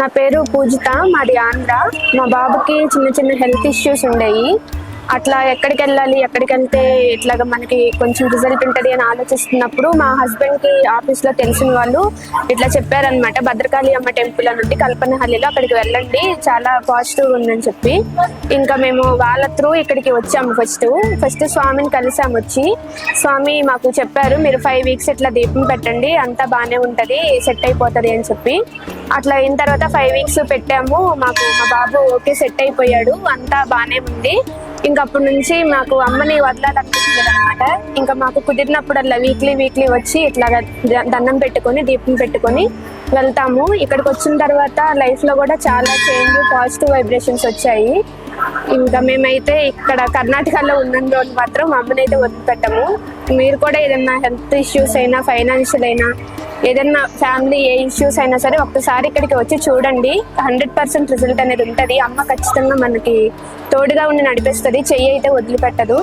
నా పేరు పూజిత, మాది ఆంధ్ర. మా బాబుకి చిన్న చిన్న హెల్త్ ఇష్యూస్ ఉండేవి. అట్లా ఎక్కడికి వెళ్ళాలి, ఎక్కడికి వెళ్తే ఇట్లాగా మనకి కొంచెం రిజల్ట్ ఉంటుంది అని ఆలోచిస్తున్నప్పుడు మా హస్బెండ్కి ఆఫీస్లో తెలిసిన వాళ్ళు ఇట్లా చెప్పారనమాట. భద్రకాళి అమ్మ టెంపుల్ అని ఉంది కల్పనహల్లిలో, అక్కడికి వెళ్ళండి చాలా పాజిటివ్ ఉందని చెప్పి. ఇంకా మేము వాళ్ళ త్రూ ఇక్కడికి వచ్చాము. ఫస్ట్ స్వామిని కలిసాము. వచ్చి స్వామి మాకు చెప్పారు, మీరు 5 వీక్స్ ఇట్లా దీపం పెట్టండి, అంతా బాగానే ఉంటుంది, సెట్ అయిపోతుంది అని చెప్పి. అట్లా అయిన తర్వాత 5 వీక్స్ పెట్టాము. మా బాబు ఓకే సెట్ అయిపోయాడు, అంతా బాగానే ఉంది. ఇంకా అప్పటి నుంచి మాకు అమ్మని వదలాలనిపించలేదు అనమాట. ఇంకా మాకు కుదిరినప్పుడల్లా వీక్లీ వచ్చి ఇట్లాగా దండం పెట్టుకొని దీపం పెట్టుకొని వెళ్తాము. ఇక్కడికి వచ్చిన తర్వాత లైఫ్లో కూడా చాలా చేంజ్, పాజిటివ్ వైబ్రేషన్స్ వచ్చాయి. ఇంకా మేమైతే ఇక్కడ కర్ణాటకలో ఉన్న రోజు మాత్రం మా అమ్మని అయితే వదిలిపెట్టము. మీరు కూడా ఏదైనా హెల్త్ ఇష్యూస్ అయినా, ఫైనాన్షియల్ అయినా, ఏదైనా ఫ్యామిలీ ఏ ఇష్యూస్ అయినా సరే ఒక్కసారి ఇక్కడికి వచ్చి చూడండి. 100% రిజల్ట్ అనేది ఉంటుంది. అమ్మ ఖచ్చితంగా మనకి తోడుగా ఉండి నడిపిస్తుంది, చెయ్యి అయితే వదిలిపెట్టదు.